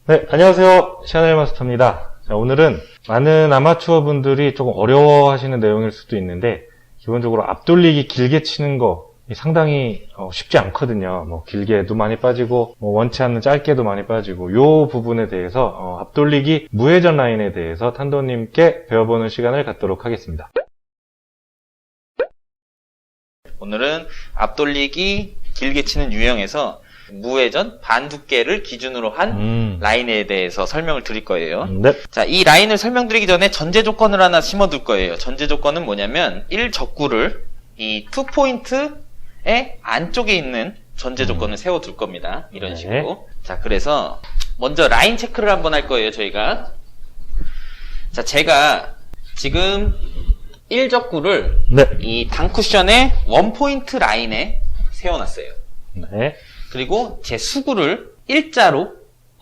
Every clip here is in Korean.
네, 안녕하세요. 샤넬 마스터입니다. 자, 오늘은 많은 아마추어 분들이 조금 어려워하시는 내용일 수도 있는데, 기본적으로 앞돌리기 길게 치는 거 상당히 쉽지 않거든요. 뭐 길게도 많이 빠지고, 원치 않는 짧게도 많이 빠지고, 요 부분에 대해서 앞돌리기 무회전 라인에 대해서 탄도님께 배워보는 시간을 갖도록 하겠습니다. 오늘은 앞돌리기 길게 치는 유형에서 무회전 반두께를 기준으로 한 라인에 대해서 설명을 드릴 거예요. 네. 자, 이 라인을 설명드리기 전에 전제 조건을 하나 심어둘 거예요. 전제 조건은 뭐냐면 1적구를 이 2포인트의 안쪽에 있는 전제 조건을 세워둘 겁니다. 이런 식으로. 자, 그래서 먼저 라인 체크를 한번 할 거예요, 저희가. 자, 제가 지금 1적구를 이 단쿠션의 원포인트 라인에 세워놨어요. 네. 그리고 제 수구를 일자로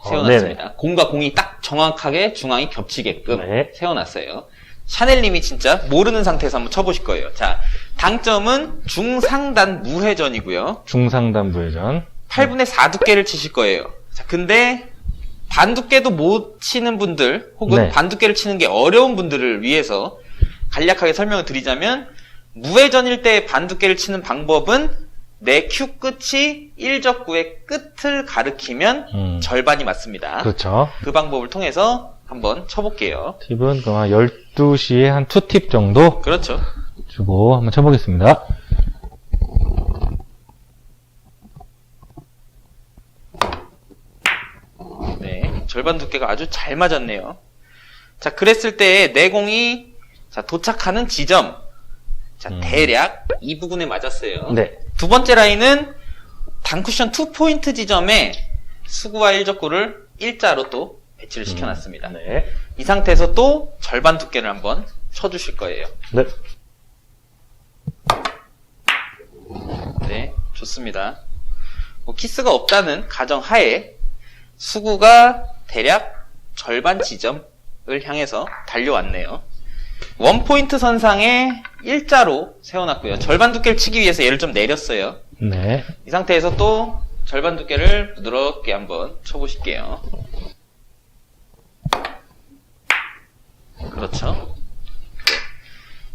세워놨습니다. 공과 공이 딱 정확하게 중앙이 겹치게끔 세워놨어요. 샤넬님이 진짜 모르는 상태에서 한번 쳐보실 거예요. 자, 당점은 중상단 무회전이고요. 중상단 무회전. 8분의 4 두께를 치실 거예요. 자, 근데 반두께도 못 치는 분들 혹은 반두께를 치는 게 어려운 분들을 위해서 간략하게 설명을 드리자면, 무회전일 때 반두께를 치는 방법은 내 큐 끝이 1적구의 끝을 가리키면 절반이 맞습니다. 그렇죠. 그 방법을 통해서 한번 쳐볼게요. 팁은 한 12시에 한 2팁 정도? 그렇죠. 주고 한번 쳐보겠습니다. 네, 절반 두께가 아주 잘 맞았네요. 자, 그랬을 때 내 공이 도착하는 지점, 대략 이 부분에 맞았어요. 네. 두 번째 라인은 단쿠션 2포인트 지점에 수구와 1적구를 일자로 또 배치를 시켜놨습니다. 네. 이 상태에서 또 절반 두께를 한번 쳐주실 거예요. 네. 네, 좋습니다. 키스가 없다는 가정하에 수구가 대략 절반 지점을 향해서 달려왔네요. 원포인트 선상에 일자로 세워놨고요. 절반 두께를 치기 위해서 얘를 좀 내렸어요. 네. 이 상태에서 또 절반 두께를 부드럽게 한번 쳐보실게요. 그렇죠.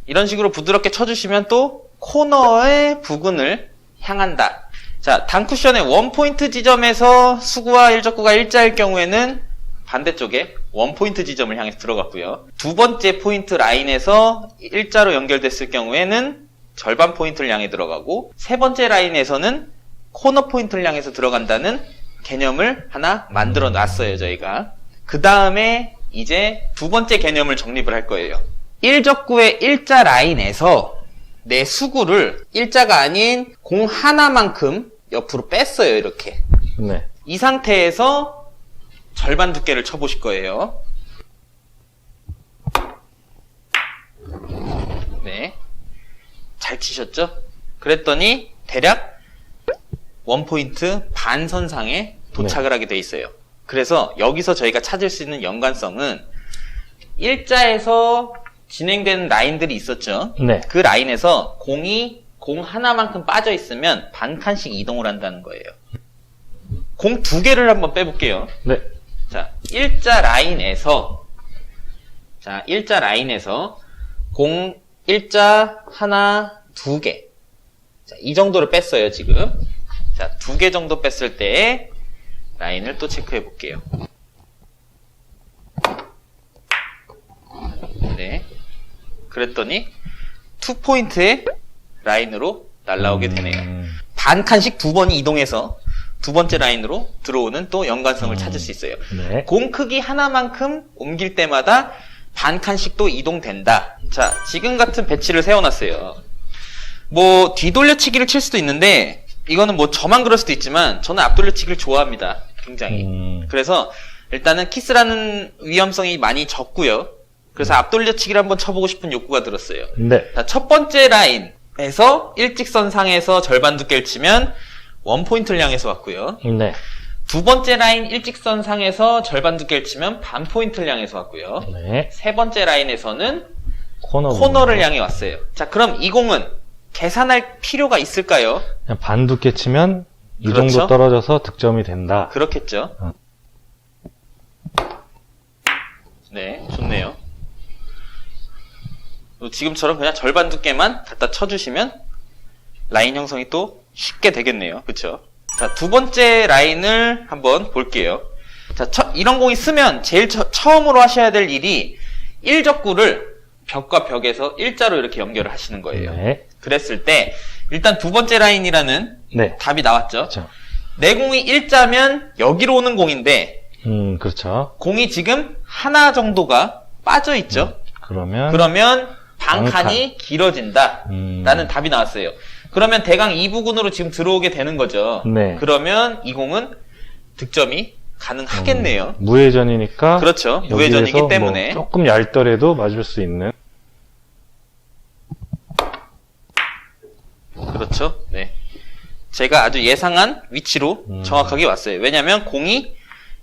이런 식으로 부드럽게 쳐주시면 또 코너의 부근을 향한다. 자, 단쿠션의 원포인트 지점에서 수구와 1적구가 일자일 경우에는 반대쪽에 원포인트 지점을 향해서 들어갔고요. 두 번째 포인트 라인에서 일자로 연결됐을 경우에는 절반 포인트를 향해 들어가고, 세 번째 라인에서는 코너 포인트를 향해서 들어간다는 개념을 하나 만들어 놨어요, 저희가. 그 다음에 이제 두 번째 개념을 정립을 할 거예요. 1적구의 일자 라인에서 내 수구를 일자가 아닌 공 하나만큼 옆으로 뺐어요, 이렇게. 네. 이 상태에서 절반 두께를 쳐보실 거예요. 네. 잘 치셨죠? 그랬더니 대략 원포인트 반선상에 도착을 하게 돼 있어요. 그래서 여기서 저희가 찾을 수 있는 연관성은 일자에서 진행되는 라인들이 있었죠. 네. 그 라인에서 공이 공 하나만큼 빠져 있으면 반 칸씩 이동을 한다는 거예요. 공 두 개를 한번 빼볼게요. 네. 자, 일자 라인에서 공 일자 하나, 두 개. 자, 이 정도를 뺐어요, 지금. 자, 두 개 정도 뺐을 때 라인을 또 체크해 볼게요. 네. 그랬더니 2포인트의 라인으로 날아오게 되네요. 반 칸씩 두 번이 이동해서 두 번째 라인으로 들어오는 또 연관성을 찾을 수 있어요. 네. 공 크기 하나만큼 옮길 때마다 반 칸씩 또 이동된다. 자, 지금 같은 배치를 세워놨어요. 뭐 뒤돌려치기를 칠 수도 있는데, 이거는 뭐 저만 그럴 수도 있지만 저는 앞돌려치기를 좋아합니다. 굉장히. 그래서 일단은 키스라는 위험성이 많이 적고요. 그래서 앞돌려치기를 한번 쳐보고 싶은 욕구가 들었어요. 네. 자, 첫 번째 라인에서 일직선상에서 절반 두께를 치면 원포인트를 향해서 왔고요. 네. 두 번째 라인 일직선상에서 절반 두께를 치면 반 포인트를 향해서 왔고요. 네. 세 번째 라인에서는 코너를 코너를 향해 왔어요. 자, 그럼 이 공은 계산할 필요가 있을까요? 그냥 반 두께 치면 이 그렇죠? 정도 떨어져서 득점이 된다. 그렇겠죠. 네, 좋네요. 지금처럼 그냥 절반 두께만 갖다 쳐주시면 라인 형성이 또 쉽게 되겠네요. 그쵸? 자, 두 번째 라인을 한번 볼게요. 자, 이런 공이 쓰면 제일 처음으로 하셔야 될 일이 일적구를 벽과 벽에서 일자로 이렇게 연결을 하시는 거예요. 네. 그랬을 때 일단 두 번째 라인이라는 네. 답이 나왔죠. 그렇죠. 내 공이 일자면 여기로 오는 공인데 그렇죠. 공이 지금 하나 정도가 빠져 있죠. 그러면 반칸이 길어진다 라는 답이 나왔어요. 그러면 대강 이 부근으로 지금 들어오게 되는 거죠. 네. 그러면 이 공은 득점이 가능하겠네요. 무회전이니까. 그렇죠. 무회전이기 때문에. 뭐 조금 얇더라도 맞을 수 있는. 그렇죠. 네. 제가 아주 예상한 위치로 정확하게 왔어요. 왜냐면 공이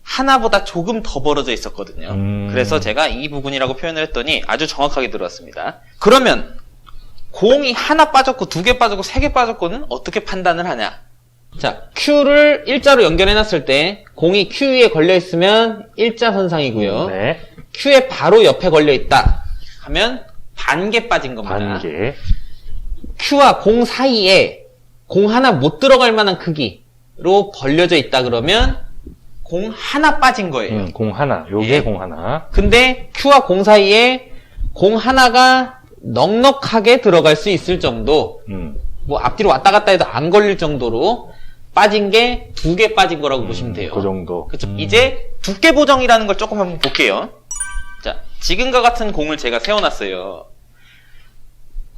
하나보다 조금 더 벌어져 있었거든요. 그래서 제가 이 부분이라고 표현을 했더니 아주 정확하게 들어왔습니다. 그러면 공이 하나 빠졌고 두 개 빠졌고 세 개 빠졌고는 어떻게 판단을 하냐? 자, Q를 일자로 연결해놨을 때 공이 Q 위에 걸려있으면 일자선상이고요. 네. Q에 바로 옆에 걸려있다 하면 반개 빠진 겁니다. 반개. Q와 공 사이에 공 하나 못 들어갈 만한 크기로 벌려져 있다 그러면 공 하나 빠진 거예요. 공 하나. 요게 예. 공 하나. 근데 Q와 공 사이에 공 하나가 넉넉하게 들어갈 수 있을 정도, 뭐 앞뒤로 왔다 갔다 해도 안 걸릴 정도로 빠진 게 두 개 빠진 거라고 보시면 돼요. 그 정도. 그렇죠. 이제 두께 보정이라는 걸 조금 한번 볼게요. 자, 지금과 같은 공을 제가 세워놨어요.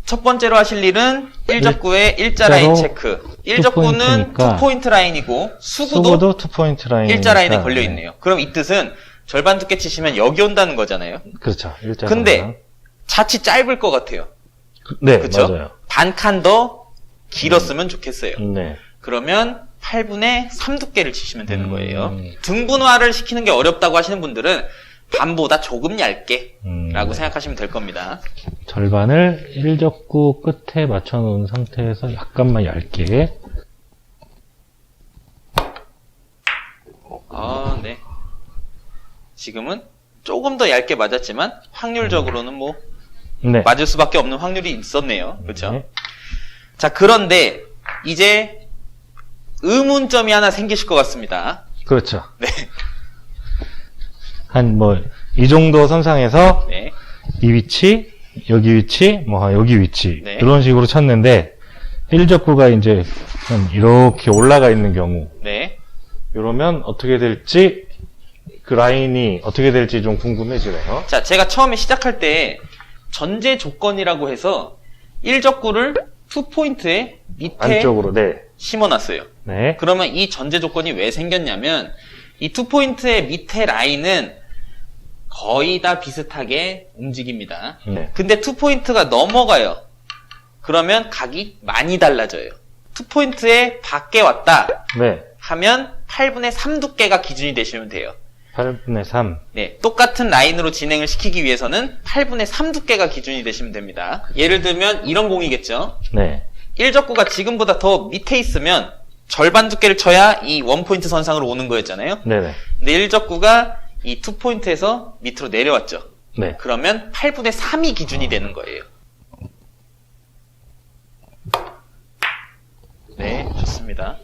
첫 번째로 하실 일은 일적구의 일자 라인 체크. 일적구는 투포인트 라인이고 수구도 투포인트 라인. 일자 라인에 걸려 있네요. 그럼 이 뜻은 절반 두께 치시면 여기 온다는 거잖아요. 그렇죠. 일자. 근데 자칫 짧을 것 같아요. 네, 그쵸? 맞아요. 반칸 더 길었으면 좋겠어요. 네. 그러면 8분의 3 두께를 치시면 되는 거예요. 등분화를 시키는 게 어렵다고 하시는 분들은 반보다 조금 얇게 라고 생각하시면 될 겁니다. 절반을 일적구 끝에 맞춰 놓은 상태에서 약간만 얇게. 네. 지금은 조금 더 얇게 맞았지만 확률적으로는 뭐 네. 맞을 수밖에 없는 확률이 있었네요. 그렇죠? 네. 자, 그런데 이제 의문점이 하나 생기실 것 같습니다. 그렇죠. 네. 한 이 정도 선상에서 네. 이 위치, 여기 위치, 여기 위치 네. 이런 식으로 쳤는데 일적구가 이제 한 이렇게 올라가 있는 경우 네. 이러면 어떻게 될지 그 라인이 어떻게 될지 좀 궁금해지네요. 자, 제가 처음에 시작할 때 전제 조건이라고 해서 일적구를 투포인트의 밑에 안쪽으로. 네. 심어놨어요. 네. 그러면 이 전제 조건이 왜 생겼냐면 이 투포인트의 밑에 라인은 거의 다 비슷하게 움직입니다. 네. 근데 투포인트가 넘어가요. 그러면 각이 많이 달라져요. 투포인트에 밖에 왔다 네. 하면 8분의 3 두께가 기준이 되시면 돼요. 8분의 3. 네, 똑같은 라인으로 진행을 시키기 위해서는 8분의 3 두께가 기준이 되시면 됩니다. 예를 들면 이런 공이겠죠. 네. 일적구가 지금보다 더 밑에 있으면 절반 두께를 쳐야 이 원포인트 선상으로 오는 거였잖아요. 네네. 근데 일적구가 이 투포인트에서 밑으로 내려왔죠. 네. 그러면 8분의 3이 기준이 되는 거예요. 네, 좋습니다.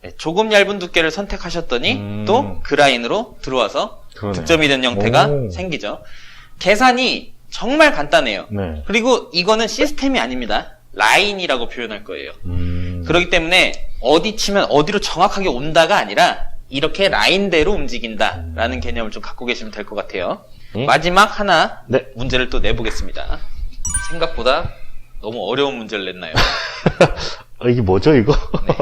네, 조금 얇은 두께를 선택하셨더니 또 그 라인으로 들어와서 그러네요. 득점이 된 형태가 오. 생기죠. 계산이 정말 간단해요. 네. 그리고 이거는 시스템이 아닙니다. 라인이라고 표현할 거예요. 음. 그렇기 때문에 어디 치면 어디로 정확하게 온다가 아니라 이렇게 라인대로 움직인다라는 개념을 좀 갖고 계시면 될 것 같아요. 마지막 하나 네. 문제를 또 내보겠습니다. 생각보다 너무 어려운 문제를 냈나요? 이게 뭐죠, 이거? 네.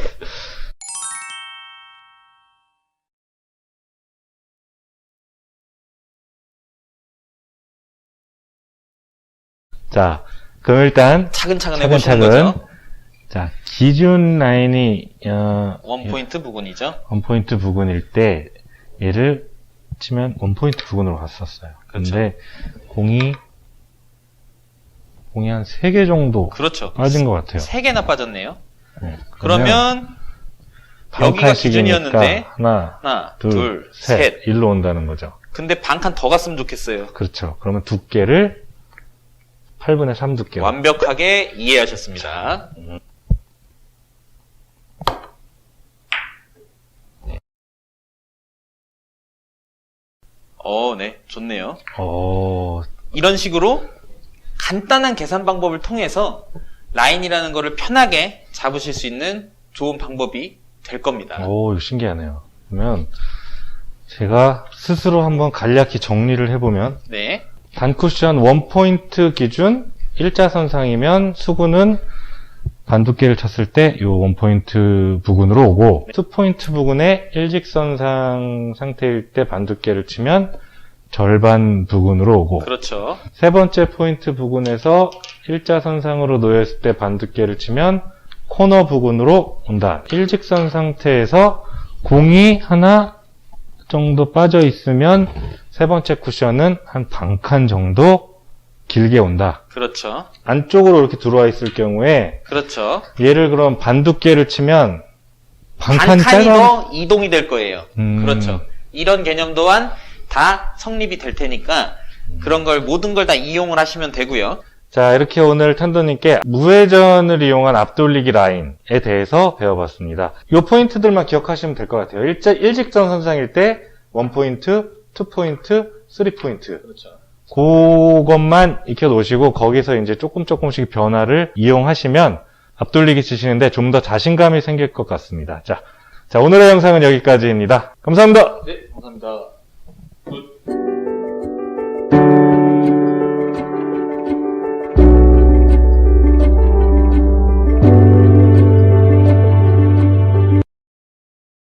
자, 그럼 일단 차근차근 해보시는 거죠. 자, 기준 라인이 원포인트 부분이죠. 원포인트 부근일 때 얘를 치면 원포인트 부근으로 갔었어요. 근데 공이 한 3개 정도 그렇죠. 빠진 것 같아요. 3개나 빠졌네요. 네, 그러면 여기가 기준이었는데 하나, 둘, 셋 일로 온다는 거죠. 근데 반 칸 더 갔으면 좋겠어요. 그렇죠. 그러면 두께를 8분의 3 두께로. 완벽하게 이해하셨습니다. 네. 네, 좋네요. 이런 식으로 간단한 계산 방법을 통해서 라인이라는 거를 편하게 잡으실 수 있는 좋은 방법이 될 겁니다. 이거 신기하네요. 그러면 제가 스스로 한번 간략히 정리를 해보면 네. 단쿠션 원포인트 기준 일자선상이면 수구는 반두께를 쳤을 때 이 원포인트 부근으로 오고 투포인트 부근의 일직선상 상태일 때 반두께를 치면 절반 부근으로 오고 그렇죠. 세 번째 포인트 부근에서 일자선상으로 놓였을 때 반두께를 치면 코너 부근으로 온다. 일직선 상태에서 공이 하나 정도 빠져 있으면 세 번째 쿠션은 한 반칸 정도 길게 온다. 그렇죠. 안쪽으로 이렇게 들어와 있을 경우에 그렇죠. 얘를 그럼 반두께를 치면 반칸이 짧아. 더 이동이 될 거예요. 그렇죠. 이런 개념 또한 다 성립이 될 테니까 그런 걸 모든 걸 다 이용을 하시면 되고요. 자, 이렇게 오늘 텐더님께 무회전을 이용한 앞돌리기 라인에 대해서 배워봤습니다. 이 포인트들만 기억하시면 될 것 같아요. 일직선 선상일 때 1포인트, 2포인트, 3포인트. 그렇죠. 그것만 익혀놓으시고 거기서 이제 조금씩 변화를 이용하시면 앞돌리기 치시는데 좀 더 자신감이 생길 것 같습니다. 자, 오늘의 영상은 여기까지입니다. 감사합니다. 네, 감사합니다.